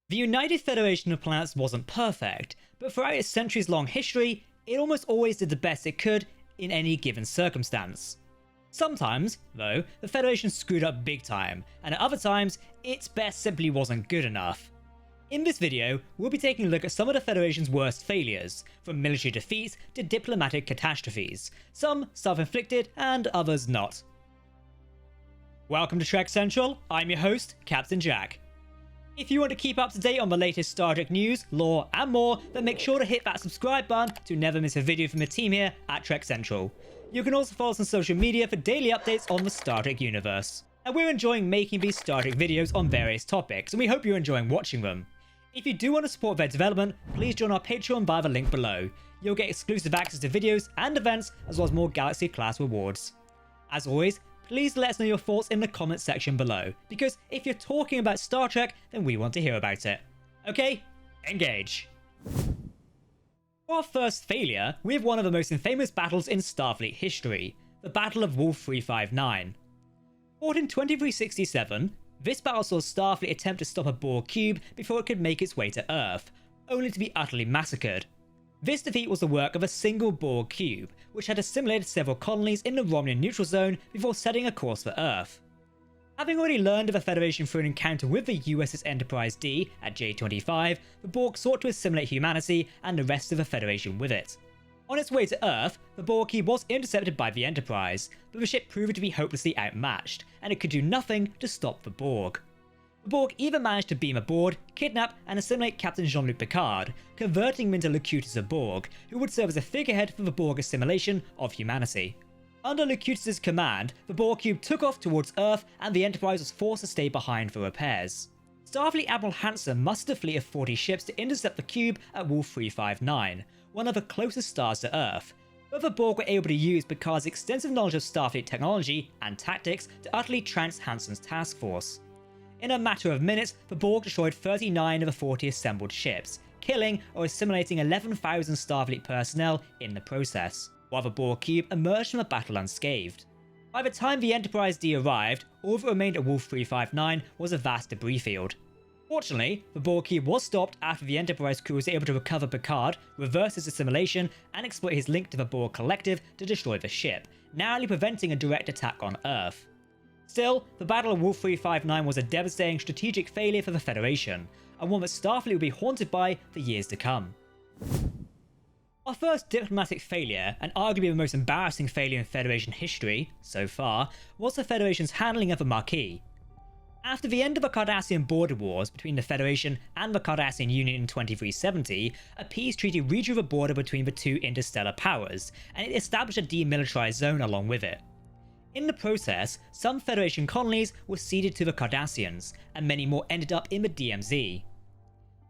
The United Federation of Planets wasn't perfect, but throughout its centuries-long history, it almost always did the best it could in any given circumstance. Sometimes, though, the Federation screwed up big time, and at other times, its best simply wasn't good enough. In this video, we'll be taking a look at some of the Federation's worst failures, from military defeats to diplomatic catastrophes, some self-inflicted and others not. Welcome to Trek Central, I'm your host, Captain Jack. If you want to keep up to date on the latest Star Trek news, lore, and more, then make sure to hit that subscribe button to never miss a video from the team here at Trek Central. You can also follow us on social media for daily updates on the Star Trek universe. And we're enjoying making these Star Trek videos on various topics, and we hope you're enjoying watching them. If you do want to support their development, please join our Patreon via the link below. You'll get exclusive access to videos and events, as well as more Galaxy class rewards. As always, please let us know your thoughts in the comments section below, because if you're talking about Star Trek, then we want to hear about it. Okay, engage. For our first failure, we have one of the most infamous battles in Starfleet history, the Battle of Wolf 359. Fought in 2367, this battle saw Starfleet attempt to stop a Borg cube before it could make its way to Earth, only to be utterly massacred. This defeat was the work of a single Borg cube, which had assimilated several colonies in the Romulus neutral zone before setting a course for Earth. Having already learned of the Federation through an encounter with the USS Enterprise D at J25, the Borg sought to assimilate humanity and the rest of the Federation with it. On its way to Earth, the Borg cube was intercepted by the Enterprise, but the ship proved to be hopelessly outmatched, and it could do nothing to stop the Borg. The Borg even managed to beam aboard, kidnap, and assimilate Captain Jean-Luc Picard, converting him into Locutus of Borg, who would serve as a figurehead for the Borg assimilation of humanity. Under Locutus' command, the Borg cube took off towards Earth, and the Enterprise was forced to stay behind for repairs. Starfleet Admiral Hansen mustered a fleet of 40 ships to intercept the cube at Wolf 359, one of the closest stars to Earth, but the Borg were able to use Picard's extensive knowledge of Starfleet technology and tactics to utterly trounce Hansen's task force. In a matter of minutes, the Borg destroyed 39 of the 40 assembled ships, killing or assimilating 11,000 Starfleet personnel in the process, while the Borg cube emerged from the battle unscathed. By the time the Enterprise D arrived, all that remained at Wolf 359 was a vast debris field. Fortunately, the Borg cube was stopped after the Enterprise crew was able to recover Picard, reverse his assimilation, and exploit his link to the Borg Collective to destroy the ship, narrowly preventing a direct attack on Earth. Still, the Battle of Wolf 359 was a devastating strategic failure for the Federation, and one that Starfleet will be haunted by for years to come. Our first diplomatic failure, and arguably the most embarrassing failure in Federation history, so far, was the Federation's handling of the Maquis. After the end of the Cardassian border wars between the Federation and the Cardassian Union in 2370, a peace treaty redrew the border between the two interstellar powers, and it established a demilitarized zone along with it. In the process, some Federation colonies were ceded to the Cardassians, and many more ended up in the DMZ.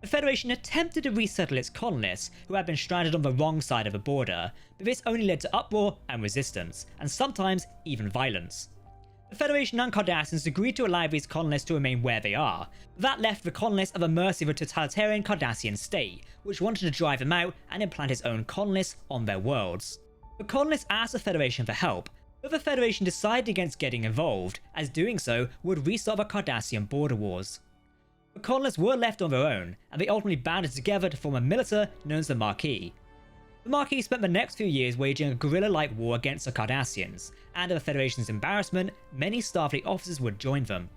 The Federation attempted to resettle its colonists who had been stranded on the wrong side of the border, but this only led to uproar and resistance, and sometimes even violence. The Federation and Cardassians agreed to allow these colonists to remain where they are, but that left the colonists at the mercy of a totalitarian Cardassian state, which wanted to drive them out and implant its own colonists on their worlds. The colonists asked the Federation for help, but the Federation decided against getting involved, as doing so would restart the Cardassian border wars. The colonists were left on their own, and they ultimately banded together to form a militia known as the Maquis. The Maquis spent the next few years waging a guerrilla-like war against the Cardassians, and to the Federation's embarrassment, many Starfleet officers would join them.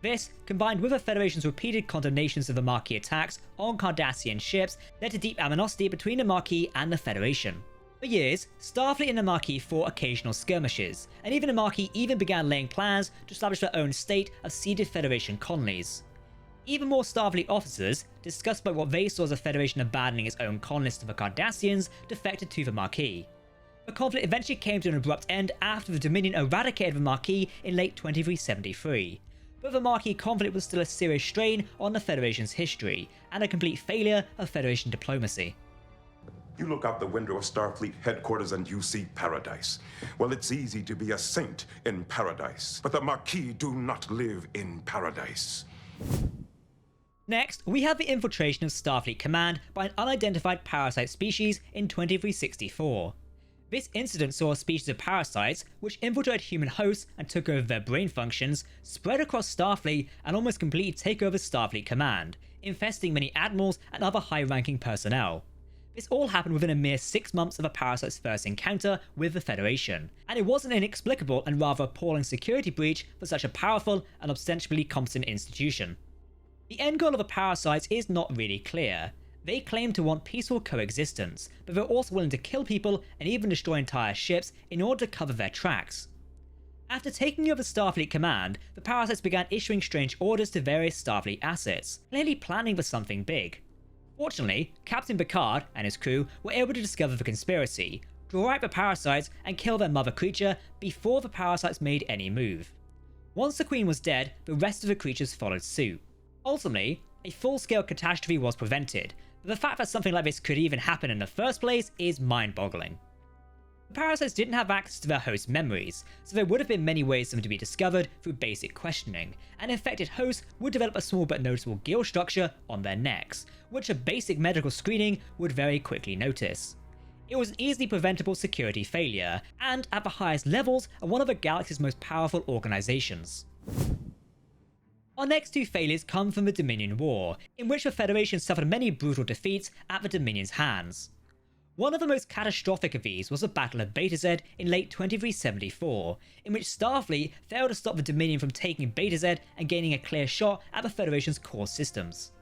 This, combined with the Federation's repeated condemnations of the Maquis attacks on Cardassian ships, led to deep animosity between the Maquis and the Federation. For years, Starfleet and the Maquis fought occasional skirmishes, and even the Maquis began laying plans to establish their own state of ceded Federation colonies. Even more Starfleet officers, disgusted by what they saw as the Federation abandoning its own colonists to the Cardassians, defected to the Maquis. The conflict eventually came to an abrupt end after the Dominion eradicated the Maquis in late 2373, but the Maquis conflict was still a serious strain on the Federation's history, and a complete failure of Federation diplomacy. You look out the window of Starfleet headquarters and you see paradise. Well, it's easy to be a saint in paradise, but the Maquis do not live in paradise. Next, we have the infiltration of Starfleet Command by an unidentified parasite species in 2364. This incident saw a species of parasites, which infiltrated human hosts and took over their brain functions, spread across Starfleet and almost completely take over Starfleet Command, infesting many admirals and other high-ranking personnel. This all happened within a mere 6 months of a parasite's first encounter with the Federation, and it wasn't an inexplicable and rather appalling security breach for such a powerful and ostensibly competent institution. The end goal of the parasites is not really clear. They claim to want peaceful coexistence, but they're also willing to kill people and even destroy entire ships in order to cover their tracks. After taking over Starfleet command, the parasites began issuing strange orders to various Starfleet assets, clearly planning for something big. Fortunately, Captain Picard and his crew were able to discover the conspiracy, draw out the parasites and kill their mother creature before the parasites made any move. Once the Queen was dead, the rest of the creatures followed suit. Ultimately, a full-scale catastrophe was prevented, but the fact that something like this could even happen in the first place is mind-boggling. The parasites didn't have access to their host's memories, so there would have been many ways for them to be discovered through basic questioning, and infected hosts would develop a small but noticeable gill structure on their necks, which a basic medical screening would very quickly notice. It was an easily preventable security failure, and at the highest levels of one of the galaxy's most powerful organizations. Our next two failures come from the Dominion War, in which the Federation suffered many brutal defeats at the Dominion's hands. One of the most catastrophic of these was the Battle of Betazed in late 2374, in which Starfleet failed to stop the Dominion from taking Betazed and gaining a clear shot at the Federation's core systems.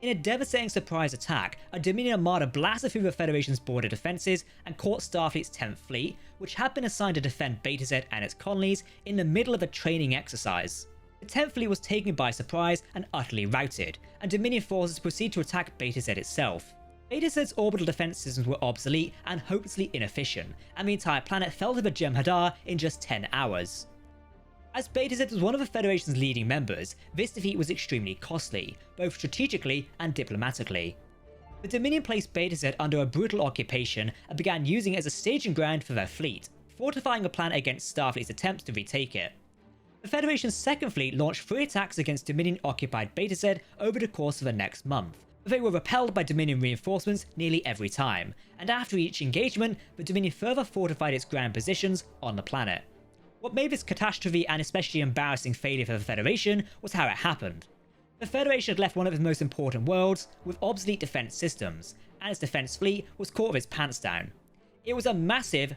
In a devastating surprise attack, a Dominion armada blasted through the Federation's border defences and caught Starfleet's 10th Fleet, which had been assigned to defend Betazed and its colonies, in the middle of a training exercise. The 10th Fleet was taken by surprise and utterly routed, and Dominion forces proceed to attack Betazed itself. Betazed's orbital defense systems were obsolete and hopelessly inefficient, and the entire planet fell to the Jem'Hadar in just 10 hours. As Betazed was one of the Federation's leading members, this defeat was extremely costly, both strategically and diplomatically. The Dominion placed Betazed under a brutal occupation and began using it as a staging ground for their fleet, fortifying the planet against Starfleet's attempts to retake it. The Federation's 2nd Fleet launched 3 attacks against Dominion-occupied Betazed over the course of the next month. They were repelled by Dominion reinforcements nearly every time, and after each engagement, the Dominion further fortified its ground positions on the planet. What made this catastrophe and especially embarrassing failure for the Federation was how it happened. The Federation had left one of its most important worlds with obsolete defense systems, and its defense fleet was caught with its pants down. It was a massive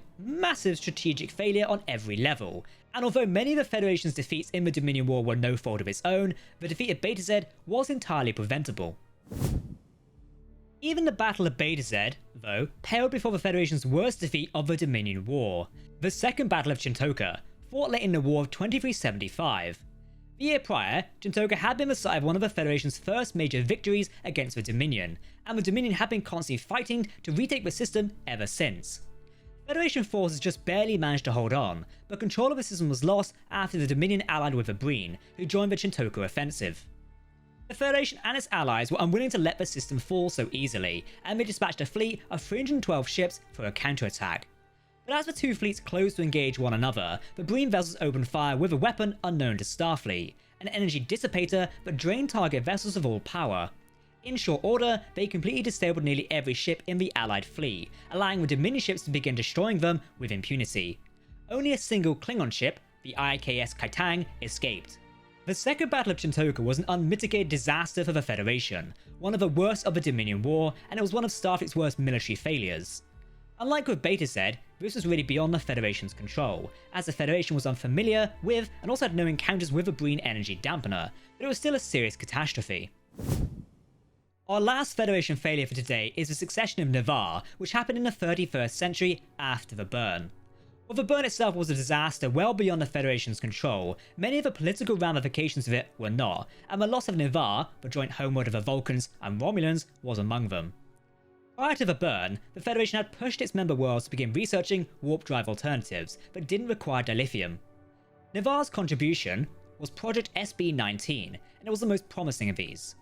strategic failure on every level, and although many of the Federation's defeats in the Dominion War were no fault of its own, the defeat of Betazed was entirely preventable. Even the Battle of Betazed, though, paled before the Federation's worst defeat of the Dominion War, the Second Battle of Chintoka, fought late in the War of 2375. The year prior, Chintoka had been the site of one of the Federation's first major victories against the Dominion, and the Dominion had been constantly fighting to retake the system ever since. Federation forces just barely managed to hold on, but control of the system was lost after the Dominion allied with the Breen, who joined the Chintoka offensive. The Federation and its allies were unwilling to let the system fall so easily, and they dispatched a fleet of 312 ships for a counterattack. But as the two fleets closed to engage one another, the Breen vessels opened fire with a weapon unknown to Starfleet, an energy dissipator that drained target vessels of all power. In short order, they completely disabled nearly every ship in the Allied fleet, allowing the Dominion ships to begin destroying them with impunity. Only a single Klingon ship, the IKS Kaitang, escaped. The Second Battle of Chintoka was an unmitigated disaster for the Federation, one of the worst of the Dominion War, and it was one of Starfleet's worst military failures. Unlike with Betazed, this was really beyond the Federation's control, as the Federation was unfamiliar with and also had no encounters with a Breen energy dampener, but it was still a serious catastrophe. Our last Federation failure for today is the secession of Navarre, which happened in the 31st century after the burn. While the burn itself was a disaster well beyond the Federation's control, many of the political ramifications of it were not, and the loss of Navarre, the joint homeworld of the Vulcans and Romulans, was among them. Prior to the burn, the Federation had pushed its member worlds to begin researching warp drive alternatives that didn't require dilithium. Navarre's contribution was Project SB-19, and it was the most promising of these.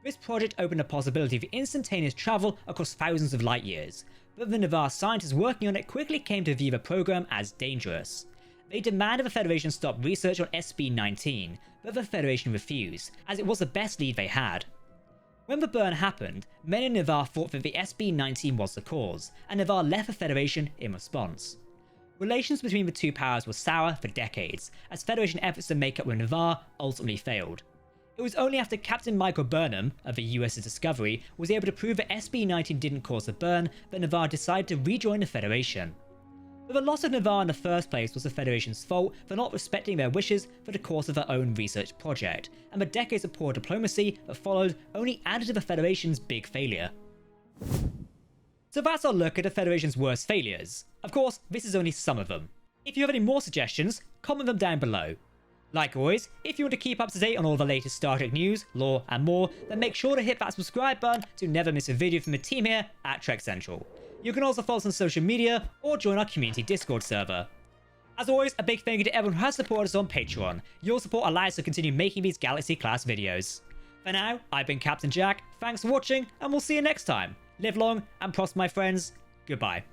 This project opened a possibility for instantaneous travel across thousands of light years, but the Navarre scientists working on it quickly came to view the program as dangerous. They demanded the Federation stop research on SB-19, but the Federation refused, as it was the best lead they had. When the burn happened, many in Navarre thought that the SB-19 was the cause, and Navarre left the Federation in response. Relations between the two powers were sour for decades, as Federation efforts to make up with Navarre ultimately failed. It was only after Captain Michael Burnham of the US's Discovery was able to prove that SB-19 didn't cause the burn that Navarre decided to rejoin the Federation. But the loss of Navarre in the first place was the Federation's fault for not respecting their wishes for the course of their own research project, and the decades of poor diplomacy that followed only added to the Federation's big failure. So that's our look at the Federation's worst failures. Of course, this is only some of them. If you have any more suggestions, comment them down below. Like always, if you want to keep up to date on all the latest Star Trek news, lore, and more, then make sure to hit that subscribe button to never miss a video from the team here at Trek Central. You can also follow us on social media or join our community Discord server. As always, a big thank you to everyone who has supported us on Patreon. Your support allows us to continue making these Galaxy-class videos. For now, I've been Captain Jack, thanks for watching, and we'll see you next time. Live long and prosper, my friends. Goodbye.